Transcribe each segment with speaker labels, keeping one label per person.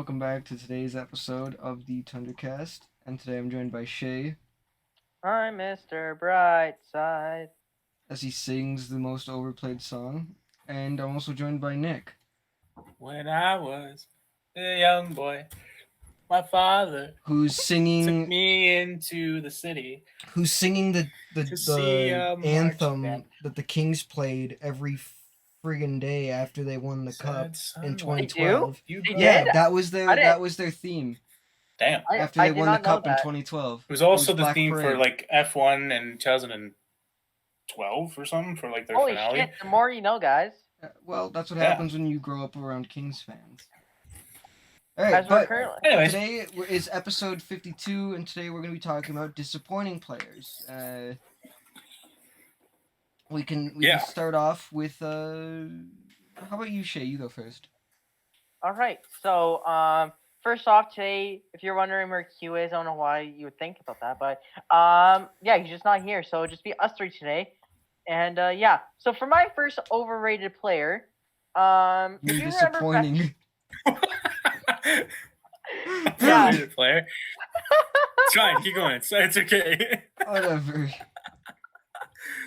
Speaker 1: welcome back to today's episode of the Tundra. And today I'm joined by Shay
Speaker 2: I'm Mr. Brightside.
Speaker 1: as he sings the most overplayed song, and I'm also joined by Nick.
Speaker 3: When I was a young boy, my father
Speaker 1: who's
Speaker 3: took
Speaker 1: singing
Speaker 3: me into the city.
Speaker 1: the
Speaker 3: a marching
Speaker 1: anthem
Speaker 3: band.
Speaker 1: that the Kings played every friggin' day after they won the cup in 2012.
Speaker 3: You
Speaker 2: They
Speaker 1: Yeah,
Speaker 2: did?
Speaker 1: that was
Speaker 2: I didn't-
Speaker 1: their theme
Speaker 3: Damn.
Speaker 1: after
Speaker 2: I
Speaker 1: they
Speaker 2: did
Speaker 1: won the
Speaker 2: not know
Speaker 1: cup in
Speaker 2: that.
Speaker 1: 2012.
Speaker 3: It was also the
Speaker 1: Black
Speaker 3: theme for
Speaker 1: Parade.
Speaker 3: like F1 in 2012 or something for like their
Speaker 2: Holy
Speaker 3: finale.
Speaker 2: shit, the more you know, guys.
Speaker 1: Well, that's what
Speaker 3: Yeah.
Speaker 1: happens when you grow up around Kings fans. All right,
Speaker 2: As we're
Speaker 1: but
Speaker 2: currently.
Speaker 3: Anyways,
Speaker 1: today is episode 52, and today we're going to be talking about disappointing players. We can start off with how about you, Shay? You go first.
Speaker 2: All right, so first off, today, if you're wondering where Q is, I don't know why you would think about that, but yeah, he's just not here, so it'll just be us three today. And yeah, so for my first overrated player,
Speaker 1: You're
Speaker 2: if you
Speaker 1: disappointing.
Speaker 2: Yeah.
Speaker 3: Favorite player. It's fine, keep going. It's okay.
Speaker 1: Whatever.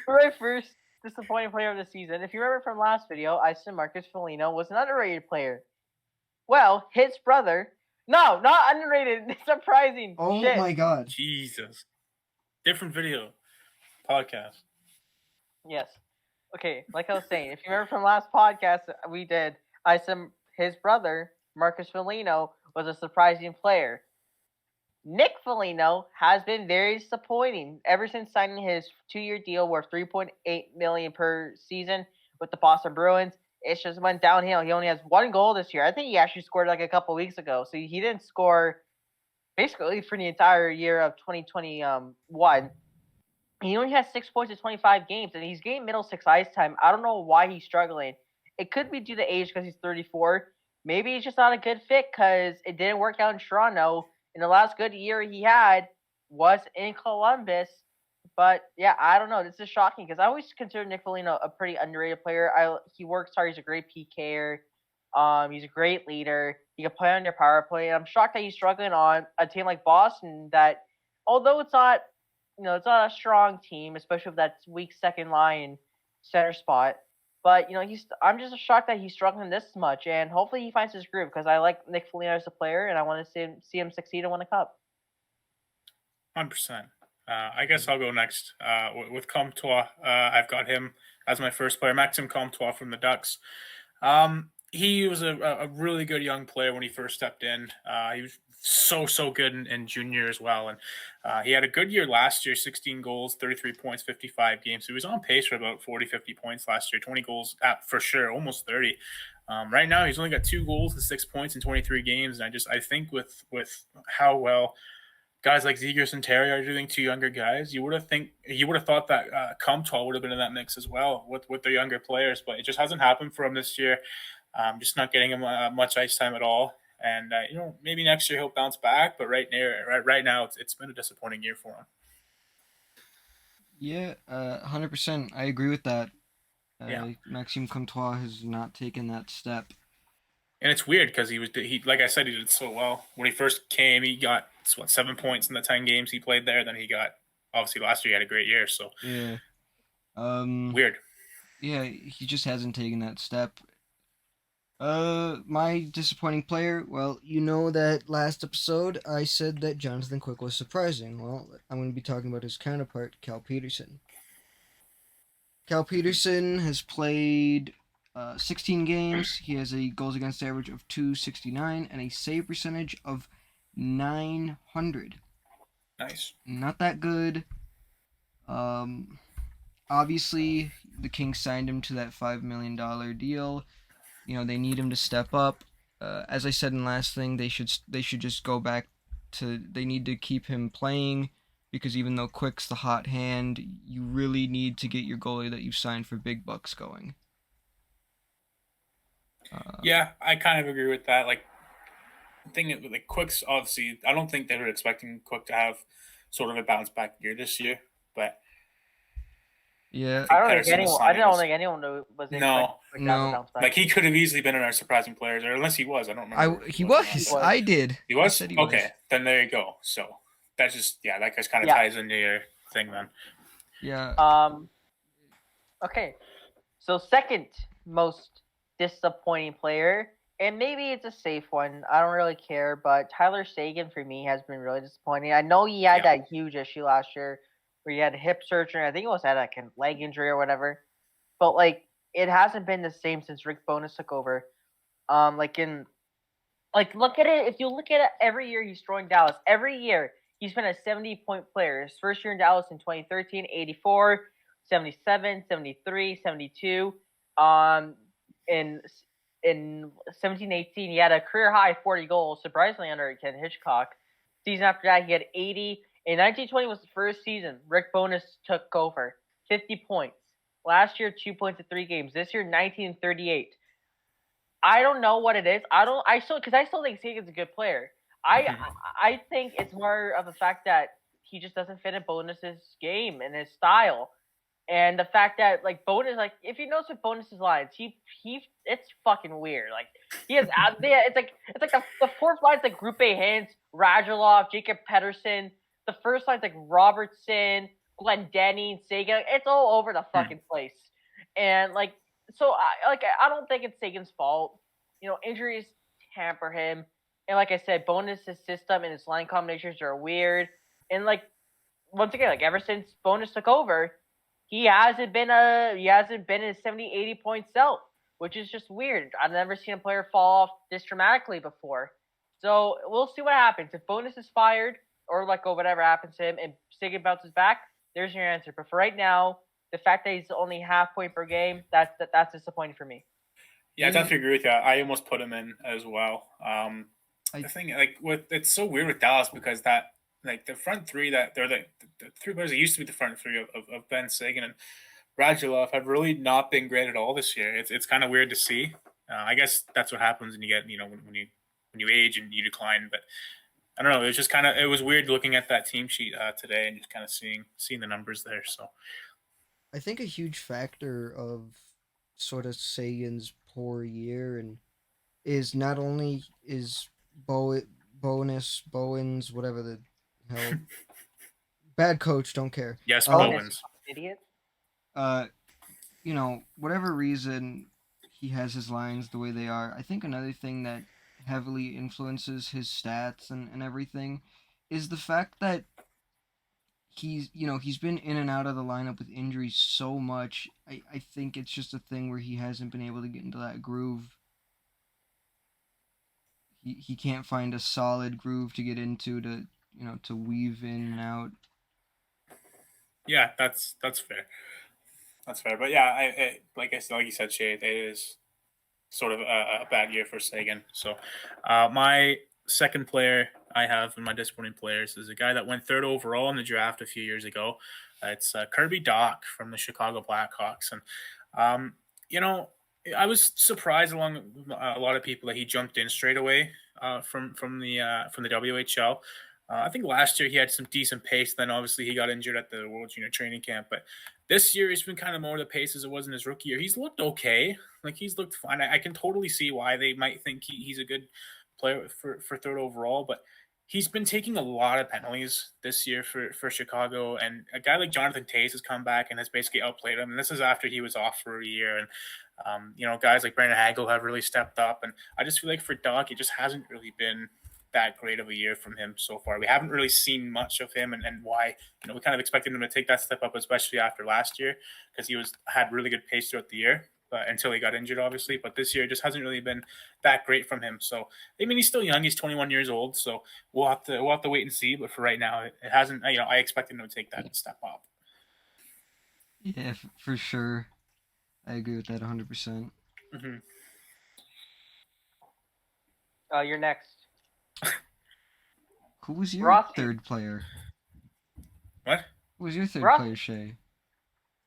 Speaker 2: For my first disappointing player of the season, if you remember from last video, I said Marcus Foligno was an underrated player. Well, his brother, no, not underrated, surprising.
Speaker 1: Oh
Speaker 2: shit.
Speaker 1: my god.
Speaker 3: Jesus. Different video. Podcast.
Speaker 2: Yes. Okay, like I was saying, if you remember from last podcast we did, I said his brother, Marcus Foligno, was a surprising player. Nick Foligno has been very disappointing ever since signing his 2-year deal worth $3.8 million per season with the Boston Bruins. It just went downhill. He only has 1 goal this year. I think he actually scored like a couple weeks ago. So he didn't score basically for the entire year of 2021. He only has 6 points in 25 games, and he's getting middle six ice time. I don't know why he's struggling. It could be due to age because he's 34. Maybe he's just not a good fit because it didn't work out in Toronto. And the last good year he had was in Columbus. But yeah, I don't know. This is shocking because I always consider Nick Foligno a pretty underrated player. He works hard. He's a great PKer. He's a great leader. He can play on your power play. And I'm shocked that he's struggling on a team like Boston that, although it's not a strong team, especially with that weak second line center spot. But I'm just shocked that he's struggling this much, and hopefully he finds his groove because I like Nick Foligno as a player, and I want to see him succeed and win a cup.
Speaker 3: 100%. I guess I'll go next with Comtois. I've got him as my first player, Maxime Comtois from the Ducks. He was a really good young player when he first stepped in. He was so good in junior as well. And he had a good year last year, 16 goals, 33 points, 55 games. So he was on pace for about 40, 50 points last year, 20 goals for sure, almost 30. Right now, he's only got 2 goals and 6 points in 23 games. And I think with how well guys like Zegers and Terry are doing, 2 younger guys, you would have thought that Comtois would have been in that mix as well with their younger players, but it just hasn't happened for him this year. Just not getting him much ice time at all. And maybe next year he'll bounce back, but right now it's been a disappointing year for him.
Speaker 1: Yeah, 100%. I agree with that.
Speaker 3: Yeah.
Speaker 1: Maxime Comtois has not taken that step.
Speaker 3: And it's weird because he like I said, he did so well when he first came. He got 7 points in the 10 games he played there. Then he got, obviously last year he had a great year. So
Speaker 1: yeah,
Speaker 3: weird.
Speaker 1: Yeah, he just hasn't taken that step. My disappointing player, well, you know that last episode I said that Jonathan Quick was surprising. Well, I'm going to be talking about his counterpart, Cal Pedersen. Cal Pedersen has played 16 games. He has a goals against average of .269 and a save percentage of .900.
Speaker 3: Nice.
Speaker 1: Not that good. Obviously, the Kings signed him to that $5 million deal. They need him to step up. As I said in last thing, they should just go back to, they need to keep him playing, because even though Quick's the hot hand, you really need to get your goalie that you've signed for big bucks going.
Speaker 3: Yeah, I kind of agree with that. Like, the thing, like Quick's obviously, I don't think they were expecting Quick to have sort of a bounce back year this year, but
Speaker 1: Yeah.
Speaker 3: think
Speaker 2: I don't think
Speaker 3: Pedersen was
Speaker 2: anyone. I
Speaker 3: signing
Speaker 2: don't
Speaker 3: was-
Speaker 2: think anyone was
Speaker 3: No.
Speaker 2: expecting
Speaker 1: No.
Speaker 2: to bounce back.
Speaker 3: Like he could have easily been in our surprising players, or unless he was. I don't remember.
Speaker 1: He
Speaker 3: whether or not
Speaker 1: was.
Speaker 2: was.
Speaker 1: I did.
Speaker 3: He was?
Speaker 1: I said he
Speaker 3: Okay,
Speaker 1: was.
Speaker 3: then there you go. So that's just that just kind of
Speaker 2: Yeah.
Speaker 3: ties into your thing then.
Speaker 1: Yeah.
Speaker 2: Okay. So second most disappointing player, and maybe it's a safe one. I don't really care, but Tyler Seguin for me has been really disappointing. I know he had that huge issue last year where he had hip surgery. I think it was had like a leg injury or whatever. But like it hasn't been the same since Rick Bowness took over. Look at it. If you look at it, every year he's throwing Dallas. Every year he's been a 70-point player. His first year in Dallas in 2013, 84, 77, 73, 72. In 17-18, he had a career high 40 goals, surprisingly under Ken Hitchcock. Season after that, he had 80. In 1920 was the first season Rick Bowness took over, 50 points. Last year, 2 points in 3 games. This year, 1938. I don't know what it is. I still think Seguin's a good player. I think it's more of the fact that he just doesn't fit in Bonus's game and his style. And the fact that like Bonus, like if you notice with Bonus's lines, he it's fucking weird. Like he has it's like the fourth line's like Group A Hintz, Radulov, Jacob Pedersen. The first line's like Robertson, Glendening, Seguin. It's all over the fucking place. And like so I don't think it's Seguin's fault. You know, injuries hamper him. And like I said, Bonus's system and his line combinations are weird. And like once again, like ever since Bonus took over, he hasn't been his 70, 80 point self, which is just weird. I've never seen a player fall off this dramatically before. So we'll see what happens. If Bonus is fired or whatever happens to him and Seguin bounces back, there's your answer. But for right now, the fact that he's only half point per game, that's disappointing for me.
Speaker 3: Yeah, I definitely agree with you. I almost put him in as well. The thing, it's so weird with Dallas because that, like, the front three the three players that used to be the front three of Ben Seguin and Radulov have really not been great at all this year. It's kind of weird to see. I guess that's what happens when you get when you age and you decline. But I don't know. It was just it was weird looking at that team sheet today and just kind of seeing the numbers there. So
Speaker 1: I think a huge factor of sort of Sagan's poor year and is not only is Bowens, whatever the hell, bad coach, don't care.
Speaker 3: yes,
Speaker 2: Bonus, idiot.
Speaker 1: Whatever reason he has his lines the way they are. I think another thing that heavily influences his stats and everything is the fact that he's been in and out of the lineup with injuries so much. I think it's just a thing where he hasn't been able to get into that groove. He can't find a solid groove to get into to weave in and out.
Speaker 3: Yeah, that's fair. That's fair. But yeah, like you said, Shay, it is sort of a bad year for Seguin. So my second player I have in my disappointing players is a guy that went third overall in the draft a few years ago. It's Kirby Dock from the Chicago Blackhawks. And, I was surprised along a lot of people that he jumped in straight away from the WHL. I think last year he had some decent pace. Then obviously he got injured at the World Junior Training Camp. But this year he's been kind of more the pace as it was in his rookie year. He's looked okay. Like he's looked fine. I can totally see why they might think he's a good player for third overall. But he's been taking a lot of penalties this year for Chicago. And a guy like Jonathan Toews has come back and has basically outplayed him. And this is after he was off for a year. And, guys like Brandon Hagel have really stepped up. And I just feel like for Doc, it just hasn't really been that great of a year from him so far. We haven't really seen much of him and why, we kind of expected him to take that step up, especially after last year, because he had really good pace throughout the year, but until he got injured, obviously. But this year it just hasn't really been that great from him. So, I mean, he's still young. He's 21 years old. So we'll have to wait and see. But for right now, it hasn't, I expect him to take that step up.
Speaker 1: Yeah, for sure. I agree with that 100%.
Speaker 3: Mm-hmm.
Speaker 2: You're next.
Speaker 1: Who was your
Speaker 2: Rossi.
Speaker 1: third player?
Speaker 3: What?
Speaker 1: Who was your third
Speaker 2: Rossi.
Speaker 1: player, Shay?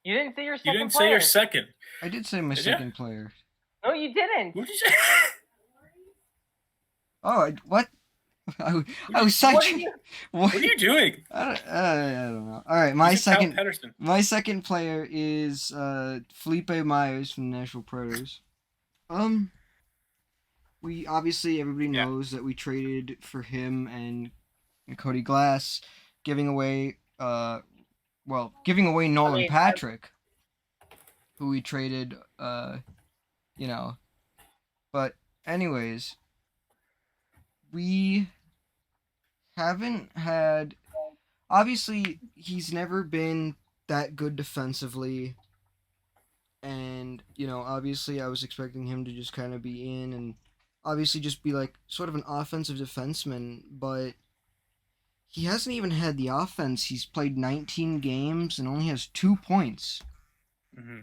Speaker 2: You didn't say your second
Speaker 3: You didn't
Speaker 2: player.
Speaker 3: say your second.
Speaker 1: I did say my second player.
Speaker 2: No, you didn't.
Speaker 3: What did you say?
Speaker 1: Oh, what? I was such.
Speaker 2: What are you?
Speaker 3: What are you doing?
Speaker 1: I don't know. All right,
Speaker 3: You should tell Pedersen.
Speaker 1: my second player is Felipe Myers from the Nashville Predators. We obviously everybody
Speaker 3: Yeah.
Speaker 1: knows that we traded for him and Cody Glass, giving away Nolan
Speaker 2: mean,
Speaker 1: Patrick, who we traded you know. But anyways, we haven't had. Obviously, he's never been that good defensively, and obviously, I was expecting him to just kind of be in and obviously just be like sort of an offensive defenseman, but he hasn't even had the offense. He's played 19 games and only has 2 points.
Speaker 3: Mm-hmm.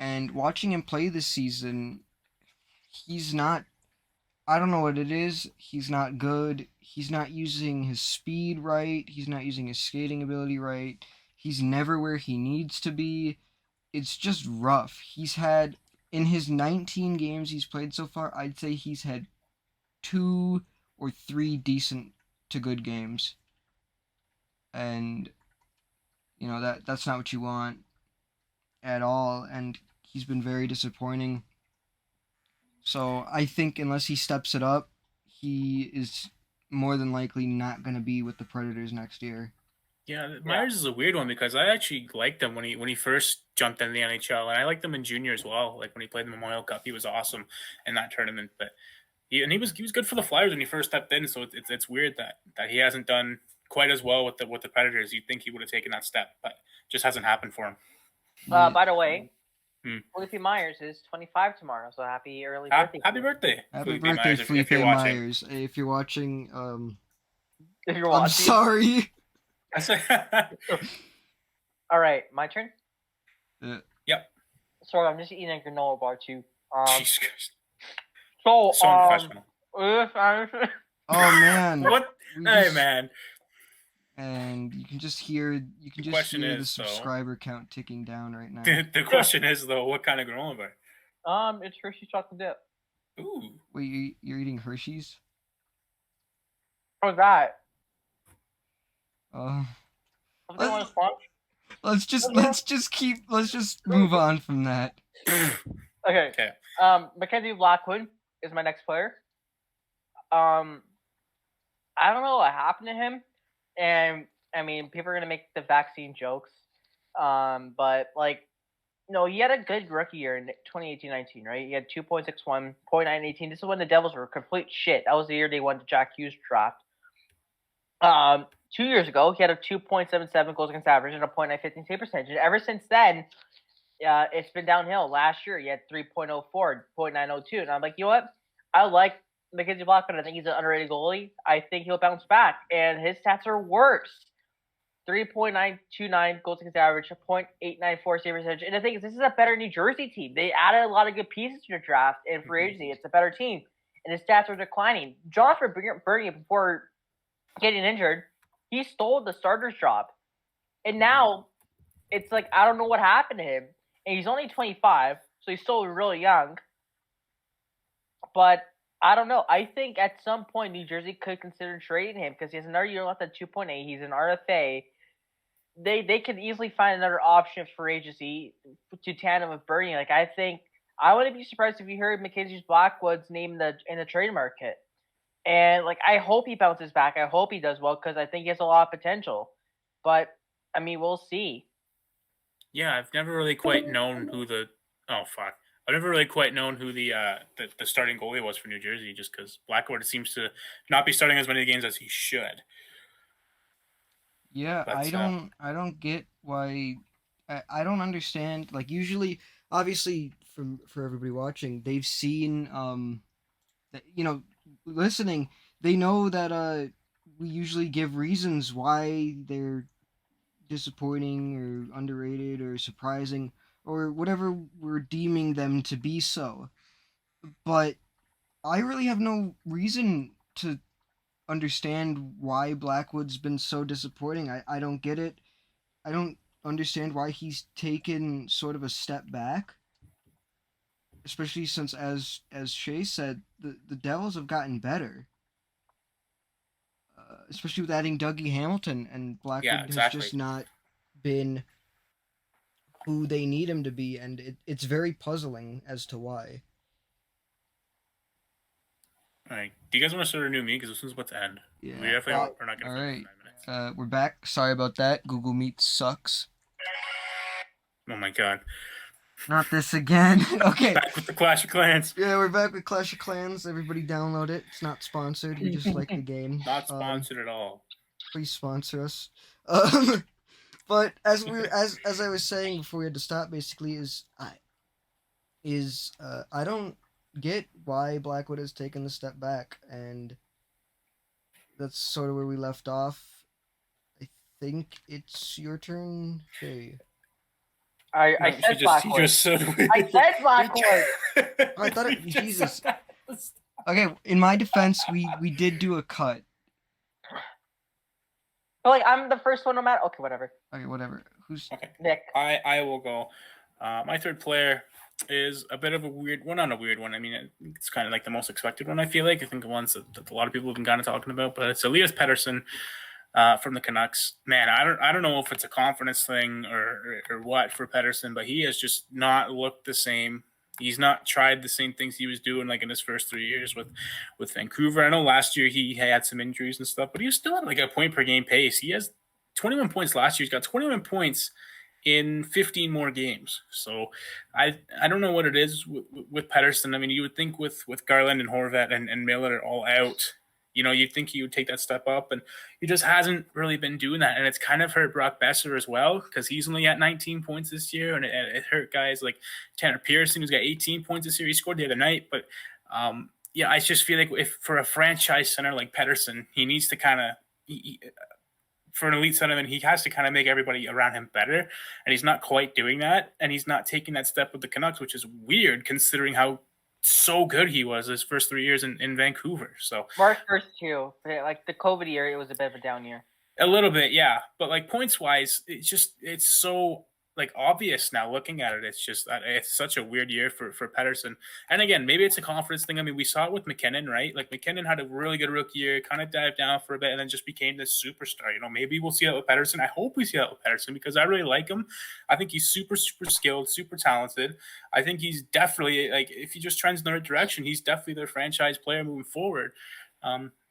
Speaker 1: And watching him play this season, he's not. I don't know what it is. He's not good. He's not using his speed right. He's not using his skating ability right. He's never where he needs to be. It's just rough. He's had, in his 19 games he's played so far, I'd say he's had 2 or 3 decent to good games. And, that's not what you want at all. And he's been very disappointing. So I think unless he steps it up, he is more than likely not going to be with the Predators next year.
Speaker 3: Yeah, Myers is a weird one because I actually liked him when he first jumped in the NHL, and I liked him in junior as well. Like when he played the Memorial Cup, he was awesome in that tournament. But he was good for the Flyers when he first stepped in. So it's weird that he hasn't done quite as well with the Predators. You'd think he would have taken that step, but just hasn't happened for him.
Speaker 2: By the way, Felipe Myers is 25 tomorrow, so happy early birthday!
Speaker 3: Happy birthday,
Speaker 1: Happy birthday, Felipe Myers! If you're watching, I'm sorry.
Speaker 2: All right, my turn.
Speaker 3: Yep.
Speaker 2: Sorry, I'm just eating a granola bar too.
Speaker 3: Jesus Christ.
Speaker 2: So
Speaker 3: professional.
Speaker 1: Oh man.
Speaker 3: What? Hey man.
Speaker 1: And you can just hear the subscriber count ticking down right now.
Speaker 3: The question is though, what kind of granola bar?
Speaker 2: It's Hershey's chocolate dip.
Speaker 3: Ooh.
Speaker 1: Wait, you're eating Hershey's?
Speaker 2: How's that?
Speaker 1: Let's just move on from that.
Speaker 2: Okay. Mackenzie Blackwood is my next player. I don't know what happened to him, and I mean, people are gonna make the vaccine jokes, but he had a good rookie year in 2018-19, right? He had 2.61, .918. This is when the Devils were complete shit. That was the year they won the Jack Hughes draft. 2 years ago, he had a 2.77 goals against average and a .915 save percentage. And ever since then, it's been downhill. Last year, he had 3.04, .902. And I'm like, you know what? I like Mackenzie Blackwood. I think he's an underrated goalie. I think he'll bounce back. And his stats are worse. 3.929 goals against average, a .894 save percentage. And the thing is, this is a better New Jersey team. They added a lot of good pieces to the draft and free agency. It's a better team. And his stats are declining. Jonathan Bernier, before getting injured, he stole the starter's job. And now it's like, I don't know what happened to him. And he's only 25, so he's still really young. But I don't know. I think at some point New Jersey could consider trading him because he has another year left at 2.8. He's an RFA. They could easily find another option for agency to tandem with Bernie. I think I wouldn't be surprised if you heard Mackenzie Blackwood's name in the trade market. And I hope he bounces back. I hope he does well because I think he has a lot of potential. But I mean, we'll see.
Speaker 3: Yeah, I've never really quite known who the starting goalie was for New Jersey, just because Blackwood seems to not be starting as many games as he should.
Speaker 1: Yeah, I don't get why. I don't understand. Usually, obviously, for everybody watching, they've seen listening, they know that we usually give reasons why they're disappointing or underrated or surprising or whatever we're deeming them to be so. But I really have no reason to understand why Blackwood's been so disappointing. I don't get it. I don't understand why he's taken sort of a step back. Especially since, as Shay said, the Devils have gotten better. especially with adding Dougie Hamilton, and Blackwood has
Speaker 3: exactly.
Speaker 1: just not been who they need him to be, and it's very puzzling as to why.
Speaker 3: All right. Do you guys want to start a new meet? Because this one's about to end.
Speaker 1: Yeah.
Speaker 3: We're definitely we're not going to
Speaker 1: all
Speaker 3: finish
Speaker 1: right.
Speaker 3: in 9 minutes.
Speaker 1: We're back. Sorry about that. Google Meet sucks.
Speaker 3: Oh my god.
Speaker 1: Not this again. Okay.
Speaker 3: Back with the Clash of Clans.
Speaker 1: Yeah, we're back with Clash of Clans. Everybody download it. It's not sponsored. We just like the game.
Speaker 3: Not sponsored at all.
Speaker 1: Please sponsor us. But as I was saying before we had to stop, basically, I don't get why Blackwood has taken the step back, and that's sort of where we left off. I think it's your turn, Jay.
Speaker 2: I said Blackwood. I said Blackwood.
Speaker 1: I thought it. Jesus. Okay, in my defense, we did do a cut.
Speaker 2: But like, I'm the first one no matter. Okay, whatever.
Speaker 1: Okay, whatever. Who's
Speaker 3: okay?
Speaker 2: Nick.
Speaker 3: I will go. My third player is a bit of a weird one. Not a weird one. I mean, it's kind of like the most expected one. I feel like. I think the ones that a lot of people have been kind of talking about. But it's Elias Pettersson from the Canucks. Man, I don't know if it's a confidence thing or what for Pedersen, but he has just not looked the same. He's not tried the same things he was doing like in his first 3 years with Vancouver. I know last year he had some injuries and stuff, but he was still at like a point per game pace. He has 21 points last year. He's got 21 points in 15 more games. So I don't know what it is with Pedersen. I mean, you would think with Garland and Horvat and Miller all out, you know, you'd think he would take that step up, and he just hasn't really been doing that. And it's kind of hurt Brock Besser as well, because he's only at 19 points this year, and it hurt guys like Tanner Pearson, who's got 18 points this year. He scored the other night, but yeah, I just feel like if for a franchise center like Pedersen, he needs to kind of for an elite centerman, he has to kind of make everybody around him better, and he's not quite doing that, and he's not taking that step with the Canucks, which is weird considering how so good he was his first 3 years in Vancouver. So
Speaker 2: Mark's first two, like the COVID year, it was a bit of a down year.
Speaker 3: A little bit, yeah, but like points wise, it's so like obvious now looking at it. It's such a weird year for Pettersson. And again, maybe it's a confidence thing. I mean, we saw it with McKinnon, right? Like McKinnon had a really good rookie year, kind of dived down for a bit, and then just became this superstar. You know, maybe we'll see that with Pettersson. I hope we see that with Pettersson because I really like him. I think he's super, super skilled, super talented. I think he's definitely, like, if he just trends in the right direction, he's definitely their franchise player moving forward.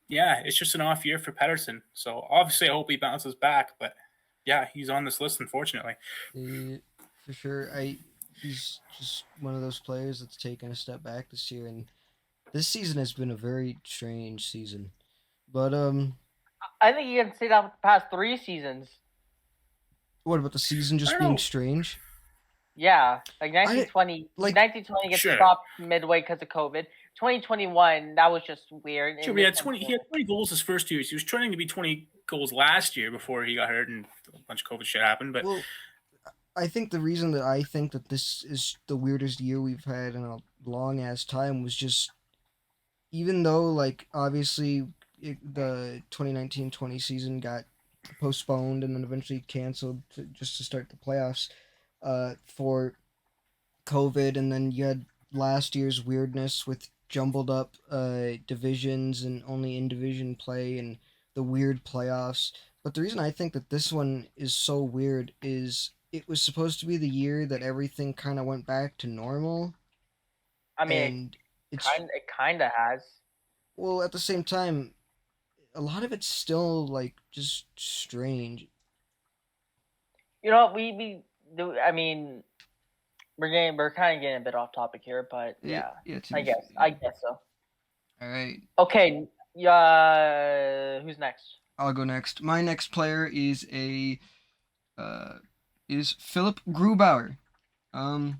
Speaker 3: Yeah, it's just an off year for Pedersen. So obviously I hope he bounces back, but yeah, he's on this list, unfortunately.
Speaker 1: For sure. He's just one of those players that's taken a step back this year, and this season has been a very strange season. But
Speaker 2: I think you can say that with the past 3 seasons.
Speaker 1: What about the season just being strange?
Speaker 2: Yeah, like 1920 gets stopped midway because of COVID. 2021, that was just weird.
Speaker 3: Sure, he had 20 goals his first 2 years. He was trying to be 20 goals last year before he got hurt and a bunch of COVID shit happened. But
Speaker 1: I think the reason that I think that this is the weirdest year we've had in a long ass time was just, even though like obviously the 2019-20 season got postponed and then eventually canceled just to start the playoffs for COVID, and then you had last year's weirdness with jumbled up divisions and only in division play and the weird playoffs. But the reason I think that this one is so weird is it was supposed to be the year that everything kind of went back to normal.
Speaker 2: I mean, it kind of has.
Speaker 1: Well, at the same time, a lot of it's still like just strange.
Speaker 2: You know, we do. I mean, we're kind of getting a bit off topic here, but yeah I guess so.
Speaker 1: All right.
Speaker 2: Okay. Who's next?
Speaker 1: I'll go next. My next player is Philip Grubauer. I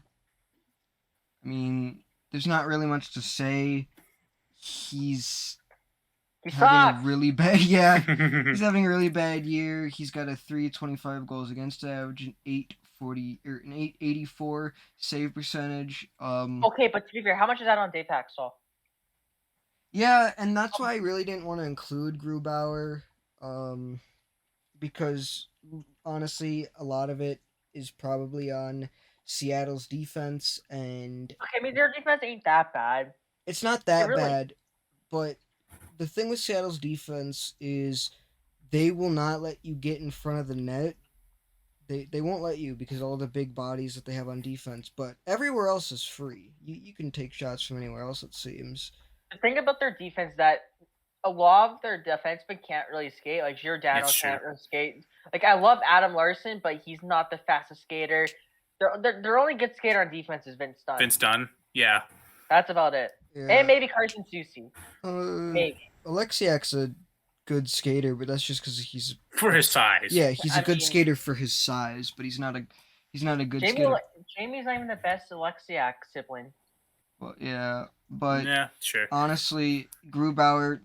Speaker 1: mean, there's not really much to say. He's having a really bad he's having a really bad year. He's got a .325 goals against average, an .884 save percentage.
Speaker 2: Okay, but to be fair, how much is that on Daypack? So
Speaker 1: yeah, and that's why I really didn't want to include Grubauer, because honestly, a lot of it is probably on Seattle's defense, and
Speaker 2: okay, I mean their defense ain't that bad.
Speaker 1: It's not that bad, but the thing with Seattle's defense is they will not let you get in front of the net. They won't let you because of all the big bodies that they have on defense. But everywhere else is free. You can take shots from anywhere else, it seems.
Speaker 2: The thing about their defense that a lot of their defensemen can't really skate. Like Giordano
Speaker 3: It's true.
Speaker 2: can't really skate. Like I love Adam Larson, but he's not the fastest skater. Their only good skater on defense is Vince Dunn.
Speaker 3: Vince Dunn. Yeah.
Speaker 2: That's about it.
Speaker 1: Yeah.
Speaker 2: And maybe Carson Soucy. Maybe.
Speaker 1: Alexiak's a good skater, but that's just because he's
Speaker 3: For his size.
Speaker 1: yeah, he's a
Speaker 2: I
Speaker 1: good
Speaker 2: mean-
Speaker 1: skater for his size, but he's not a good
Speaker 2: Jamie,
Speaker 1: skater.
Speaker 2: Jamie's not even the best Alexiak sibling.
Speaker 1: Well, yeah, but
Speaker 3: Yeah, sure.
Speaker 1: honestly, Grubauer,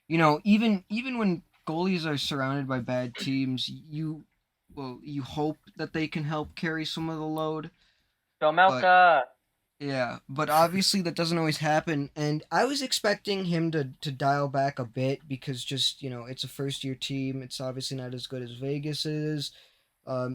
Speaker 1: even when goalies are surrounded by bad teams, you hope that they can help carry some of the load.
Speaker 2: Domelka.
Speaker 1: Yeah, but obviously that doesn't always happen, and I was expecting him to dial back a bit because just, it's a first-year team. It's obviously not as good as Vegas is.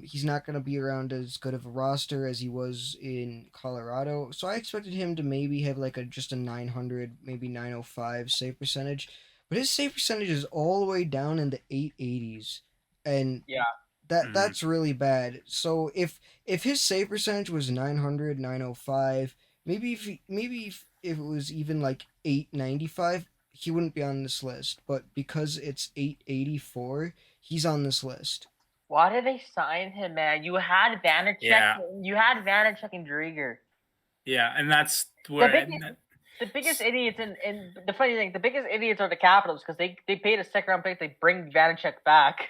Speaker 1: He's not going to be around as good of a roster as he was in Colorado, so I expected him to maybe have just a 900, maybe 905 save percentage, but his save percentage is all the way down in the 880s, and
Speaker 2: Yeah.
Speaker 1: that's really bad. So if his save percentage was 900, 905, maybe if it was even 895, he wouldn't be on this list. But because it's 884, he's on this list.
Speaker 2: Why did they sign him, man? You had Vanacek.
Speaker 3: Yeah.
Speaker 2: You had Vanacek and Drieger.
Speaker 3: Yeah, and that's where
Speaker 2: The biggest idiots and the funny thing, the biggest idiots are the Capitals because they paid a second round pick. They bring Vanacek back.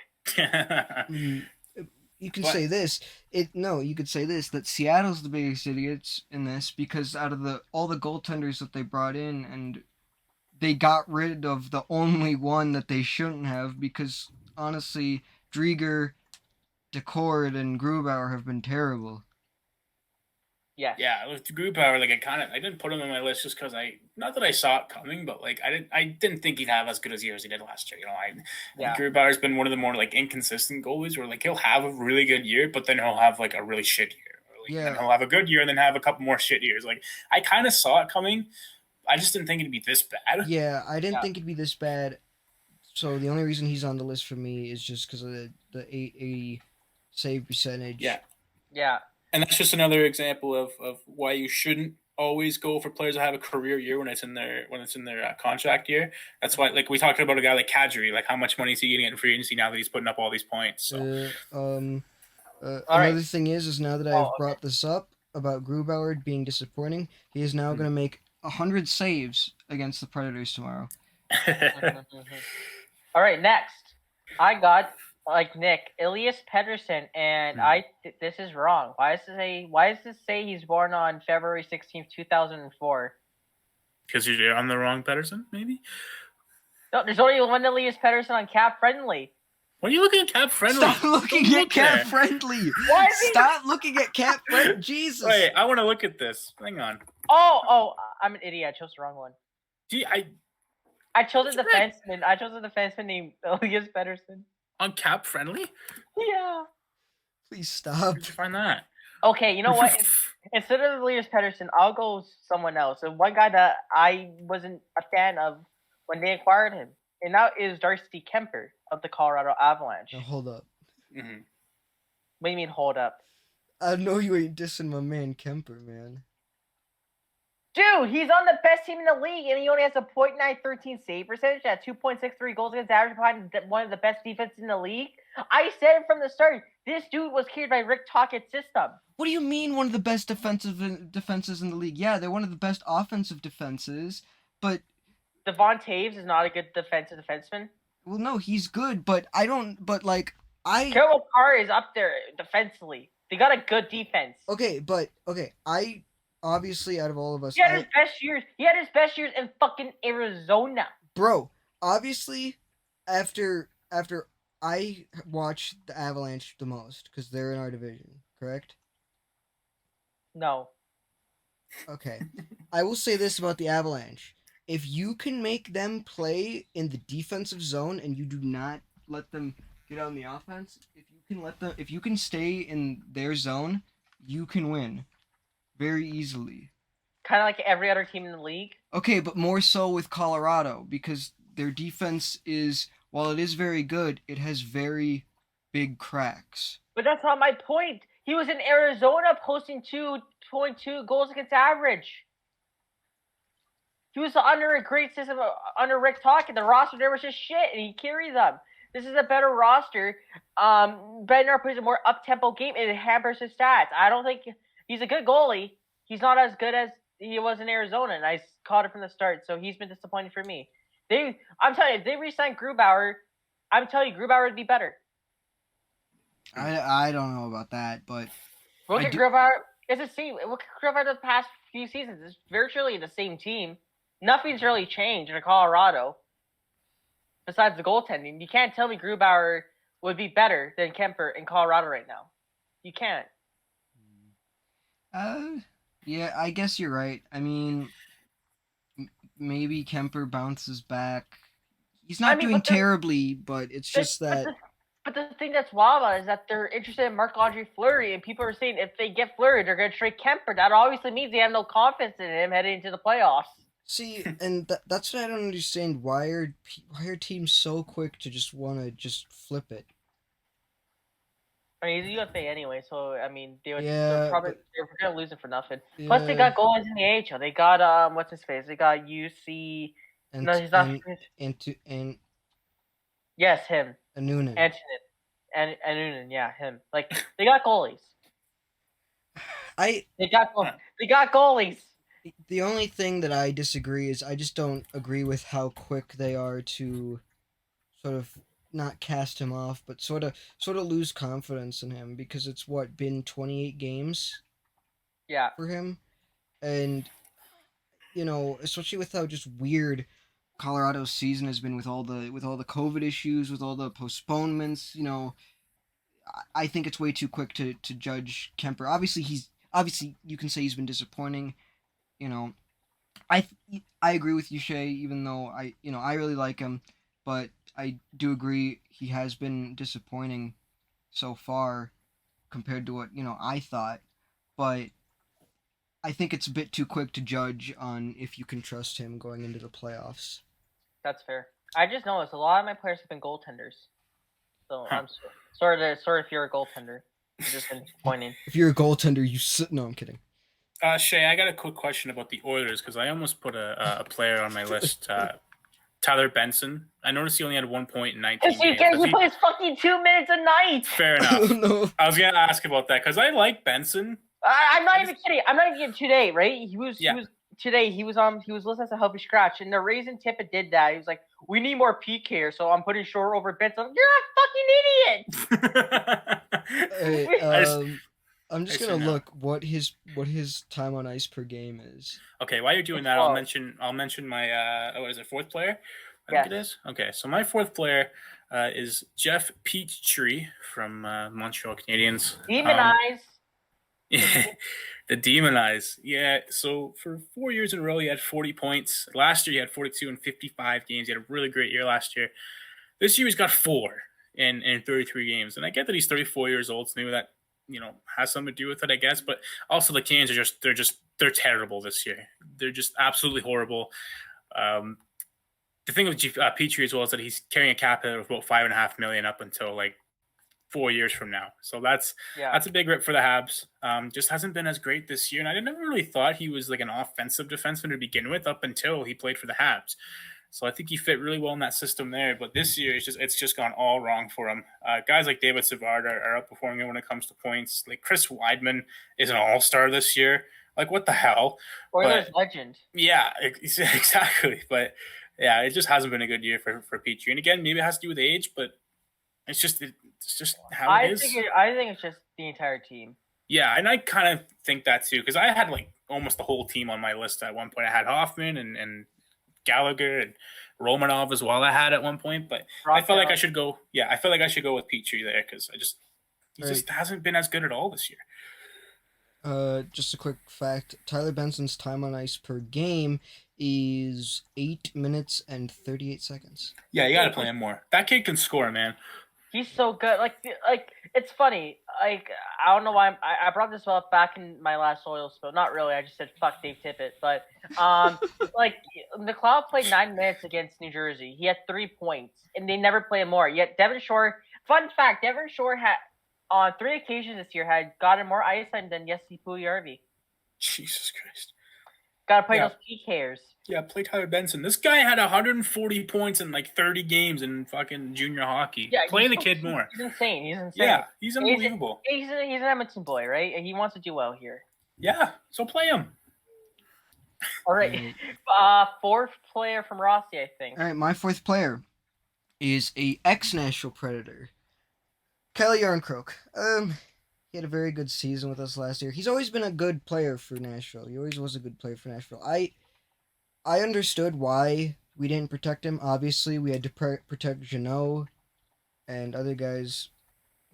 Speaker 1: You can
Speaker 3: What?
Speaker 1: say this. You could say this, that Seattle's the biggest idiots in this because out of all the goaltenders that they brought in, and they got rid of the only one that they shouldn't have because honestly, Drieger, Decord, and Grubauer have been terrible.
Speaker 2: Yes.
Speaker 3: Yeah, with Grubauer, I didn't put him on my list just because not that I saw it coming, but I didn't think he'd have as good a year as he did last year.
Speaker 2: Yeah.
Speaker 3: Grubauer's been one of the more inconsistent goalies where he'll have a really good year, but then he'll have a really shit year. Then he'll have a good year and then have a couple more shit years. I kind of saw it coming. I just didn't think it'd be this bad.
Speaker 1: Yeah, I didn't think it'd be this bad. So the only reason he's on the list for me is just because of the 880 save percentage.
Speaker 3: Yeah.
Speaker 2: Yeah.
Speaker 3: And that's just another example of why you shouldn't always go for players that have a career year when it's in their contract year. That's why, we talked about a guy like Kadri, how much money is he getting in free agency now that he's putting up all these points? So.
Speaker 1: Another thing is now that I've brought this up about Grubauer being disappointing, he is now going to make 100 saves against the Predators tomorrow.
Speaker 2: All right, next. I got Nick, Elias Pettersson, and this is wrong. Why does this say he's born on February 16th, 2004?
Speaker 3: Because you're on the wrong Pedersen, maybe?
Speaker 2: No, there's only one Elias Pettersson on Cap Friendly.
Speaker 3: What are you looking at Cap Friendly?
Speaker 1: Stop looking at Cap Friendly.
Speaker 2: Why is he-
Speaker 1: Stop looking at Cap Friendly. Jesus.
Speaker 3: Wait, I want to look at this. Hang on.
Speaker 2: Oh, I'm an idiot. I chose the wrong one.
Speaker 3: Gee,
Speaker 2: I chose a defenseman. I chose a defenseman named Elias Pettersson.
Speaker 3: on Cap Friendly?
Speaker 2: Yeah.
Speaker 1: Please stop.
Speaker 3: Where'd you find that?
Speaker 2: Okay, you know what? Instead of Elias Pettersson, I'll go someone else. And one guy that I wasn't a fan of when they acquired him, and that is Darcy Kemper of the Colorado Avalanche.
Speaker 1: Now hold up.
Speaker 3: Mm-hmm.
Speaker 2: What do you mean, hold up?
Speaker 1: I know you ain't dissing my man Kemper, man.
Speaker 2: Dude, he's on the best team in the league, and he only has a .913 save percentage at 2.63 goals against average behind one of the best defenses in the league. I said it from the start. This dude was carried by Rick Tocchet's system.
Speaker 1: What do you mean one of the best defenses in the league? Yeah, they're one of the best offensive defenses, but
Speaker 2: Devon Taves is not a good defensive defenseman.
Speaker 1: well, no, he's good, but Carol
Speaker 2: Carr is up there defensively. They got a good defense.
Speaker 1: I obviously out of all of us,
Speaker 2: He had his best years. He had his best years in fucking Arizona.
Speaker 1: bro. Obviously, after I watch the Avalanche the most because they're in our division, correct?
Speaker 2: No.
Speaker 1: Okay. I will say this about the Avalanche. If you can make them play in the defensive zone and you do not let them get on the offense, if you can stay in their zone, you can win very easily.
Speaker 2: kind of like every other team in the league.
Speaker 1: Okay, but more so with Colorado because their defense is, while it is very good, it has very big cracks.
Speaker 2: But that's not my point. He was in Arizona posting 2.2 goals against average. He was under a great system under Rick Tocchet. The roster there was just shit, and he carried them. This is a better roster. Bednar plays a more up-tempo game, and it hampers his stats. I don't think he's a good goalie. He's not as good as he was in Arizona, and I caught it from the start, so he's been disappointing for me. I'm telling you, if they re-sign Grubauer, I'm telling you, Grubauer would be better.
Speaker 1: I don't know about that, but
Speaker 2: Look at Grubauer. It's the same. Look at Grubauer the past few seasons. It's virtually the same team. Nothing's really changed in Colorado besides the goaltending. You can't tell me Grubauer would be better than Kemper in Colorado right now. You can't.
Speaker 1: Yeah, I guess you're right. I mean, maybe Kemper bounces back. He's not doing terribly, but it's just that.
Speaker 2: But the thing that's wild about it is that they're interested in Marc-Andre Fleury, and people are saying if they get Fleury, they're going to trade Kemper. That obviously means they have no confidence in him heading into the playoffs.
Speaker 1: See, and that's what I don't understand. Why are teams so quick to just want to just flip it?
Speaker 2: I mean, he's a UFA anyway, so I mean, they're going to lose it for nothing.
Speaker 1: Yeah.
Speaker 2: Plus, they got goalies in the AHL. They got what's his face? They got UC. No, he's not. Yes, him.
Speaker 1: Anunen.
Speaker 2: Anunen, yeah, him. Like they got goalies. They got goalies.
Speaker 1: The only thing that I disagree is I just don't agree with how quick they are to sort of not cast him off, but sort of lose confidence in him because it's been 28 games.
Speaker 2: Yeah.
Speaker 1: For him, and especially with how just weird Colorado's season has been with all the COVID issues, with all the postponements. I think it's way too quick to judge Kemper. Obviously you can say he's been disappointing. I agree with you, Shay, even though I really like him, but I do agree he has been disappointing so far compared to what I thought. But I think it's a bit too quick to judge on if you can trust him going into the playoffs.
Speaker 2: That's fair. I just noticed a lot of my players have been goaltenders. So I'm sorry if you're a goaltender. It's just been disappointing.
Speaker 1: If you're a goaltender, no, I'm kidding.
Speaker 3: Shay, I got a quick question about the Oilers because I almost put a player on my list. Tyler Benson. I noticed he only had 1 point in 19 games.
Speaker 2: He plays fucking 2 minutes a night.
Speaker 3: Fair enough. No. I was going to ask about that because I like Benson.
Speaker 2: I'm not even kidding. I'm not even kidding. Today, right? He was listed as a healthy scratch, and the reason Tippett did that, he was like, "We need more peak here, so I'm putting Shore over Benson." You're a fucking idiot.
Speaker 1: Hey, I'm just gonna look what his time on ice per game is.
Speaker 3: Okay, while you're doing that, I'll mention my what is it, fourth player? I think it is. Okay, so my fourth player is Jeff Petry from Montreal Canadiens.
Speaker 2: Demonize.
Speaker 3: The Demon Eyes. Yeah, so for 4 years in a row, he had 40 points. Last year, he had 42 in 55 games. He had a really great year last year. This year, he's got 4 in 33 games. And I get that he's 34 years old, so maybe that has something to do with it, I guess. But also, the Canes they're terrible this year. They're just absolutely horrible. The thing with Petry as well is that he's carrying a cap hit of about $5.5 million up until 4 years from now. So that's a big rip for the Habs. Just hasn't been as great this year. And I never really thought he was an offensive defenseman to begin with up until he played for the Habs. So I think he fit really well in that system there. But this year, it's just gone all wrong for him. Guys like David Savard are outperforming him when it comes to points. Chris Weidman is an all-star this year. What the hell?
Speaker 2: Oilers legend.
Speaker 3: Yeah, exactly. But yeah, it just hasn't been a good year for Petry. And again, maybe it has to do with age, but it's just how it is.
Speaker 2: I think it's just the entire team.
Speaker 3: Yeah, and I kind of think that too, because I had almost the whole team on my list at one point. I had Hoffman and Gallagher and Romanov as well. I had at one point, but I felt like I should go. Yeah, I felt like I should go with Petry there because he just hasn't been as good at all this year.
Speaker 1: Just a quick fact: Tyler Benson's time on ice per game is 8 minutes and 38 seconds.
Speaker 3: Yeah, you got to play him more. That kid can score, man.
Speaker 2: He's so good. Like it's funny. Like I don't know why I brought this up back in my last oil spill. Not really. I just said fuck Dave Tippett. But like the Cloud played 9 minutes against New Jersey. He had 3 points, and they never played more. Yet Devon Shore. Fun fact: Devon Shore had on 3 occasions this year had gotten more ice time than Jesse Puljujarvi.
Speaker 3: Jesus Christ.
Speaker 2: Gotta play those PKers.
Speaker 3: Yeah, play Tyler Benson. This guy had 140 points in like 30 games in fucking junior hockey.
Speaker 2: Yeah,
Speaker 3: play the kid more.
Speaker 2: He's insane. He's insane.
Speaker 3: Yeah, he's unbelievable.
Speaker 2: He's an Edmonton boy, right? And he wants to do well here.
Speaker 3: Yeah, so play him.
Speaker 2: All right. Fourth player from Rossi, I think.
Speaker 1: All right, my fourth player is a ex-Nashville Predator, Kyle Yarncroke. He had a very good season with us last year. He's always been a good player for Nashville. He always was a good player for Nashville. I understood why we didn't protect him. Obviously, we had to protect Jeannot and other guys.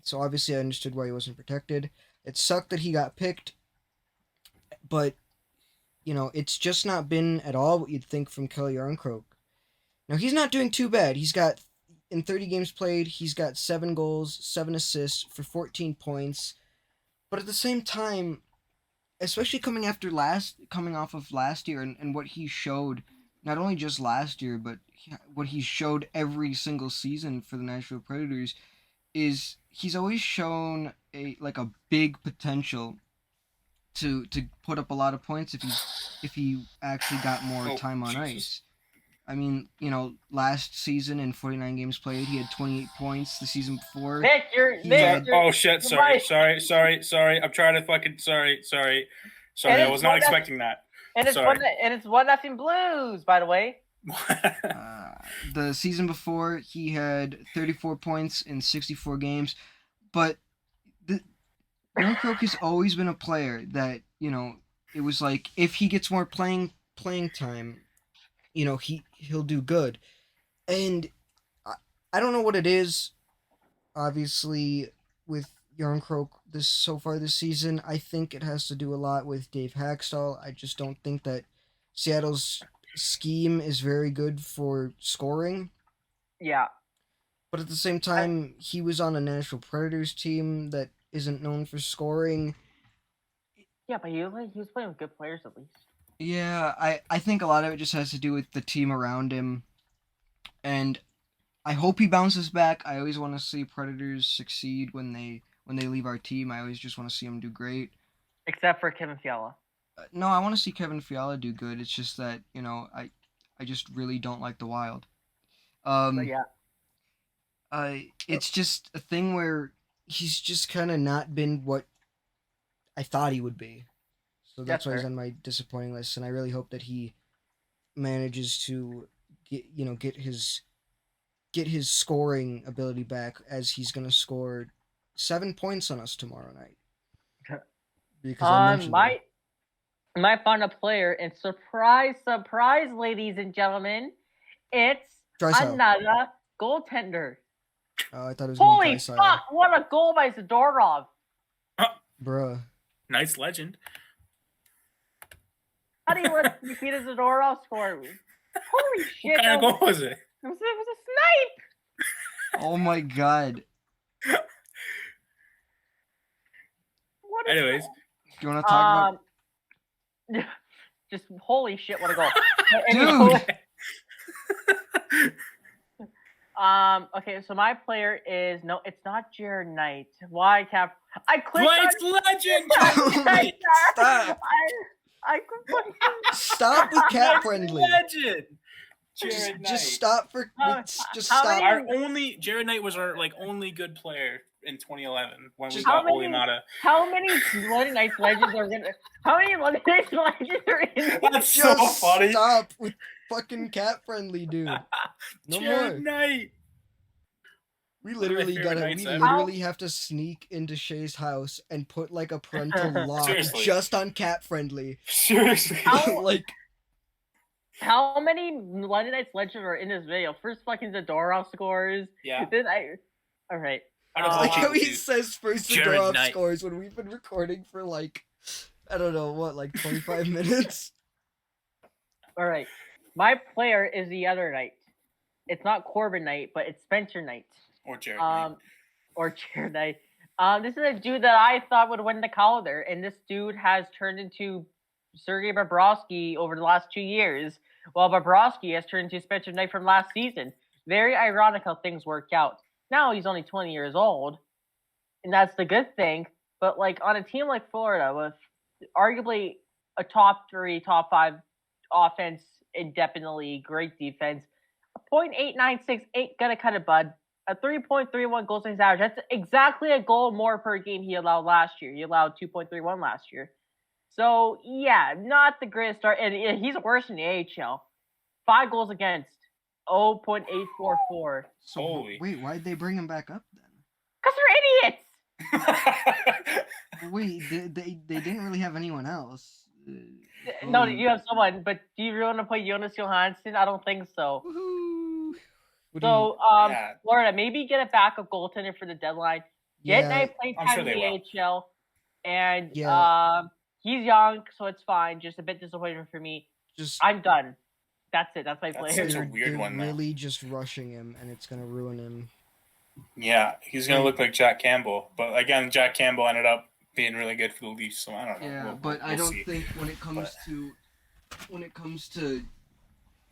Speaker 1: So obviously I understood why he wasn't protected. It sucked that he got picked. But, it's just not been at all what you'd think from Kyle Yarncroke. Now, he's not doing too bad. He's got, in 30 games played, he's got 7 goals, 7 assists for 14 points. But at the same time, especially coming off of last year and what he showed, not only just last year, but what he showed every single season for the Nashville Predators, is he's always shown a big potential to put up a lot of points if he actually got more time on ice. I mean, last season in 49 games played, he had 28 points. The season before,
Speaker 2: Nick,
Speaker 3: oh shit! Sorry. I'm trying to fucking sorry. I was not expecting that.
Speaker 2: And it's it's 1-0 Blues, by the way.
Speaker 1: The season before, he had 34 points in 64 games, but Yarncroke has always been a player that it was like if he gets more playing time, he'll do good. And I don't know what it is, obviously, with Yarncroke so far this season. I think it has to do a lot with Dave Hackstall. I just don't think that Seattle's scheme is very good for scoring.
Speaker 2: Yeah.
Speaker 1: But at the same time, he was on a Nashville Predators team that isn't known for scoring.
Speaker 2: Yeah, but he was playing with good players at least.
Speaker 1: Yeah, I think a lot of it just has to do with the team around him. And I hope he bounces back. I always want to see Predators succeed when they leave our team. I always just want to see them do great.
Speaker 2: Except for Kevin Fiala.
Speaker 1: No, I want to see Kevin Fiala do good. It's just that, I just really don't like the Wild.
Speaker 2: But yeah.
Speaker 1: It's just a thing where he's just kind of not been what I thought he would be. So that's why he's on my disappointing list, and I really hope that he manages to get his scoring ability back, as he's going to score 7 points on us tomorrow night. Because I mentioned
Speaker 2: my final player, and surprise, ladies and gentlemen, it's another goaltender.
Speaker 1: I thought it was
Speaker 2: holy fuck! What a goal by Zadorov!
Speaker 1: Bruh.
Speaker 3: Nice legend.
Speaker 2: How do you let Nikita Zadorov score? Holy shit!
Speaker 3: What kind of goal was it?
Speaker 2: It was a snipe!
Speaker 1: Oh my god.
Speaker 3: Anyways.
Speaker 1: Do you want to talk
Speaker 2: about... Just holy shit, what a goal.
Speaker 1: Dude!
Speaker 2: Okay, so my player is... No, it's not Jared Knight. Why, Cap? I clicked
Speaker 3: legend!
Speaker 1: Stop!
Speaker 2: I
Speaker 1: Stop with Cat Friendly.
Speaker 3: Legend.
Speaker 1: Just stop for. Just stop.
Speaker 3: Jared Knight was our only good player in 2011 when we
Speaker 2: got
Speaker 3: Oli Mata.
Speaker 2: How many London Knights legends are gonna? How many London Knights legends are in?
Speaker 3: That's so funny.
Speaker 1: Stop with fucking Cat Friendly, dude. No
Speaker 3: Jared
Speaker 1: more.
Speaker 3: Knight.
Speaker 1: We literally have to sneak into Shay's house and put a parental lock just on Cat Friendly.
Speaker 3: Seriously.
Speaker 2: How many London Knights legends are in this video? First fucking Zadorov scores.
Speaker 3: Yeah.
Speaker 2: Then all right.
Speaker 1: I like how he says first Zadorov scores when we've been recording for I don't know what, 25 minutes.
Speaker 2: All right. My player is the other Knight. It's not Corbin Knight, but it's Spencer Knight.
Speaker 3: Or Jared Knight.
Speaker 2: Or Jared Knight. This is a dude that I thought would win the Calder, and this dude has turned into Sergei Bobrovsky over the last 2 years, while Bobrovsky has turned into Spencer Knight from last season. Very ironic how things work out. Now he's only 20 years old, and that's the good thing. But like on a team like Florida, with arguably a top 3, top 5 offense in depth in the league, great defense, a .896 ain't gonna cut it, bud. A 3.31 goals against average. That's exactly a goal more per game he allowed last year. He allowed 2.31 last year. So, yeah, not the greatest start. And he's worse in the AHL. 5 goals against, 0.844.
Speaker 1: So,
Speaker 3: Holy.
Speaker 1: wait, why'd they bring him back up then?
Speaker 2: Because they're idiots!
Speaker 1: Wait, they didn't really have anyone else.
Speaker 2: No, you have someone, but do you really want to play Jonas Johansson? I don't think so.
Speaker 1: Woohoo!
Speaker 2: So,
Speaker 3: Yeah.
Speaker 2: Florida, maybe get a backup goaltender for the deadline. Get
Speaker 1: Yeah,
Speaker 2: Knight play
Speaker 3: I'm
Speaker 2: time
Speaker 3: sure
Speaker 2: in
Speaker 3: they
Speaker 2: the AHL. And
Speaker 1: Yeah.
Speaker 2: he's young, so it's fine. Just a bit disappointing for me.
Speaker 1: just
Speaker 2: I'm done. That's it. That's my
Speaker 3: That's
Speaker 2: player.
Speaker 3: such a weird
Speaker 1: they're
Speaker 3: one, though.
Speaker 1: really just rushing him, and it's gonna ruin him.
Speaker 3: Yeah, he's going to look like Jack Campbell. But again, Jack Campbell ended up being really good for the Leafs, so I don't know.
Speaker 1: Yeah,
Speaker 3: We'll-
Speaker 1: but I
Speaker 3: we'll
Speaker 1: don't
Speaker 3: see.
Speaker 1: think when it comes to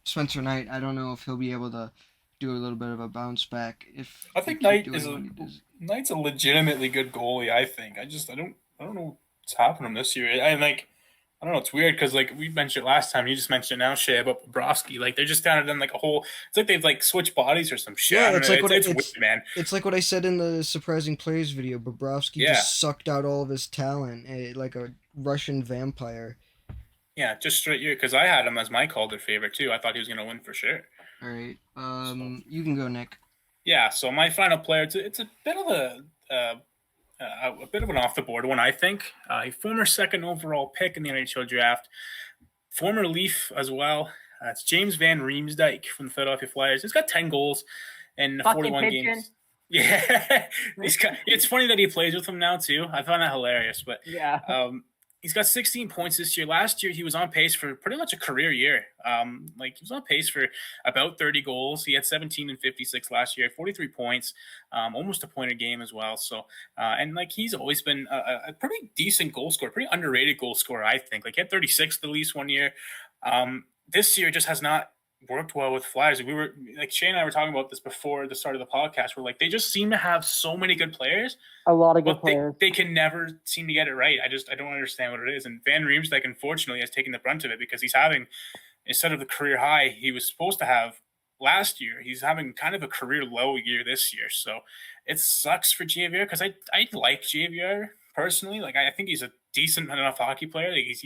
Speaker 1: Spencer Knight, I don't know if he'll be able to do a little bit of a bounce back. If
Speaker 3: I
Speaker 1: they
Speaker 3: think
Speaker 1: keep
Speaker 3: Knight
Speaker 1: doing
Speaker 3: is
Speaker 1: what he does.
Speaker 3: Knight's a legitimately good goalie. I think. I don't know what's happening this year. I don't know. It's weird because like we mentioned last time, you just mentioned it now, Shea, about Bobrovsky. Like they're just kind of done like a whole. It's like they've like switched bodies or some shit.
Speaker 1: Yeah,
Speaker 3: I don't
Speaker 1: it's
Speaker 3: know.
Speaker 1: like what
Speaker 3: it's
Speaker 1: it's-
Speaker 3: weird, man.
Speaker 1: It's like what I said in the surprising players video. Bobrovsky
Speaker 3: Yeah.
Speaker 1: just sucked out all of his talent, like a Russian vampire.
Speaker 3: Yeah, just straight year because I had him as my Calder favorite too. I thought he was gonna win for sure.
Speaker 1: All right, you can go, Nick.
Speaker 3: Yeah. So my final player, it's a bit of a bit of an off the board one, I think. A former second overall pick in the NHL draft, former Leaf as well. It's James Van Riemsdyk from the Philadelphia Flyers. He's got 10 goals in
Speaker 2: Fucking
Speaker 3: 41
Speaker 2: pigeon.
Speaker 3: games. Yeah, it's funny that he plays with him now too. I found that hilarious. But
Speaker 2: Yeah.
Speaker 3: he's got 16 points this year. Last year he was on pace for pretty much a career year. Like he was on pace for about 30 goals. He had 17 and 56 last year, 43 points, almost a point a game as well. So and like he's always been a pretty decent goal scorer, pretty underrated goal scorer, I think. Like he had 36 at least one year. This year just has not worked well with Flyers. We were like Shane and I were talking about this before the start of the podcast. We're like, they just seem to have so many good players,
Speaker 2: A lot of good
Speaker 3: but
Speaker 2: players.
Speaker 3: they can never seem to get it right. I don't understand what it is. And Van Riemsdyk, unfortunately, has taken the brunt of it because he's having, instead of the career high he was supposed to have last year, he's having kind of a career low year this year. So it sucks for JVR because I like JVR personally. Like I think he's a decent enough hockey player. Like he's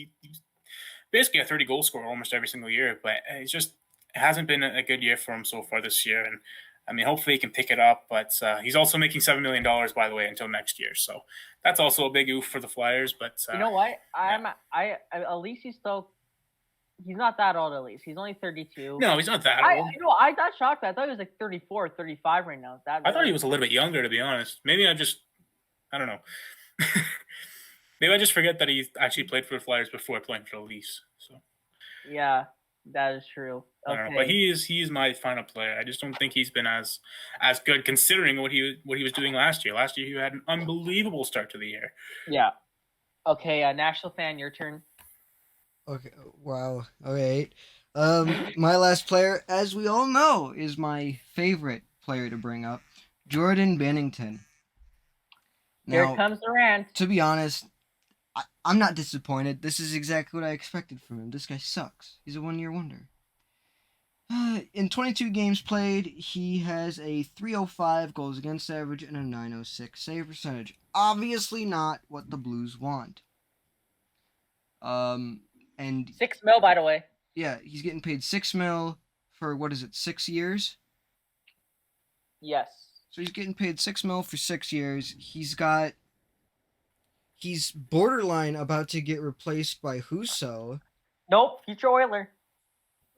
Speaker 3: basically a 30 goal scorer almost every single year, but it's just it hasn't been a good year for him so far this year. And I mean, hopefully he can pick it up, but he's also making $7 million, by the way, until next year. So that's also a big oof for the Flyers. But
Speaker 2: You know what? At least he's not that old. At least he's only 32.
Speaker 3: no, he's not that old.
Speaker 2: I got shocked. I thought he was like 34, 35 right now.
Speaker 3: I thought he was a little bit younger, to be honest. Maybe I don't know. Maybe I just forget that he actually played for the Flyers before playing for the Leafs. So
Speaker 2: Yeah, that is true.
Speaker 3: I don't know. But he is my final player. I just don't think he's been as good considering what he was doing last year. Last year he had an unbelievable start to the year.
Speaker 2: Yeah. Okay, National fan, your turn.
Speaker 1: Okay, wow. All right. My last player, as we all know, is my favorite player to bring up, Jordan Bennington.
Speaker 2: Here
Speaker 1: Now,
Speaker 2: comes the rant.
Speaker 1: to be honest, I'm not disappointed. This is exactly what I expected from him. This guy sucks. He's a one-year wonder. In 22 games played, he has a 305 goals against average and a 906 save percentage. Obviously not what the Blues want. And
Speaker 2: $6 million, by the way.
Speaker 1: yeah, he's getting paid $6 million for, 6 years?
Speaker 2: Yes.
Speaker 1: So he's getting paid $6 million for 6 years. He's borderline about to get replaced by Husso.
Speaker 2: Nope, future Oiler.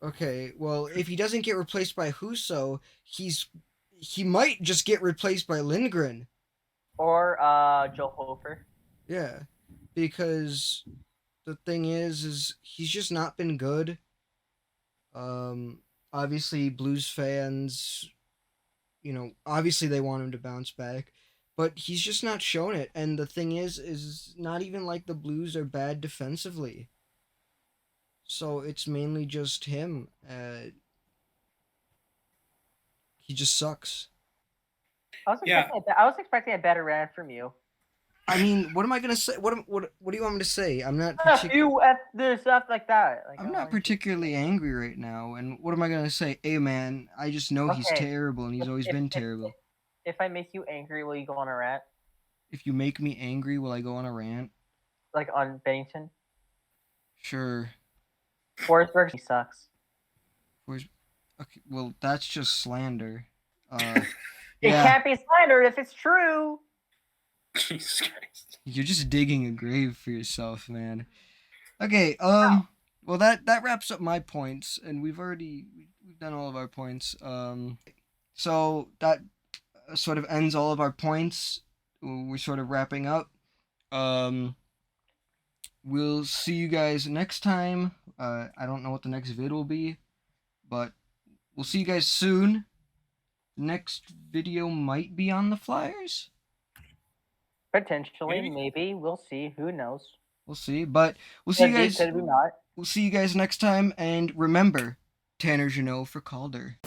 Speaker 1: Okay, well, if he doesn't get replaced by Husso, he might just get replaced by Lindgren.
Speaker 2: Or Joe Hofer.
Speaker 1: Yeah, because the thing is he's just not been good. Obviously, Blues fans, obviously they want him to bounce back, but he's just not shown it. And the thing is not even like the Blues are bad defensively. So it's mainly just him. He just sucks.
Speaker 2: I was expecting a better rant from you.
Speaker 1: I mean, what am I gonna say? What do you want me to say? I'm not.
Speaker 2: You F this stuff like that. Like,
Speaker 1: I'm not particularly angry right now. And what am I gonna say? Hey, man, I just know he's terrible, and he's always been terrible.
Speaker 2: If I make you angry, will you go on a rant?
Speaker 1: If you make me angry, will I go on a rant?
Speaker 2: Like on Bennington?
Speaker 1: Sure.
Speaker 2: Forsberg, he sucks.
Speaker 1: Okay, well, that's just slander.
Speaker 2: It can't be slandered if it's true.
Speaker 3: Jesus Christ.
Speaker 1: You're just digging a grave for yourself, man. Okay, well that wraps up my points, and we've done all of our points. So that sort of ends all of our points. We're sort of wrapping up. We'll see you guys next time. I don't know what the next vid will be, but we'll see you guys soon. Next video might be on the Flyers.
Speaker 2: Potentially, maybe. We'll see. Who knows?
Speaker 1: We'll see. But we'll see you guys.
Speaker 2: Could we not?
Speaker 1: We'll see you guys next time. And remember, Tanner Jeannot for Calder.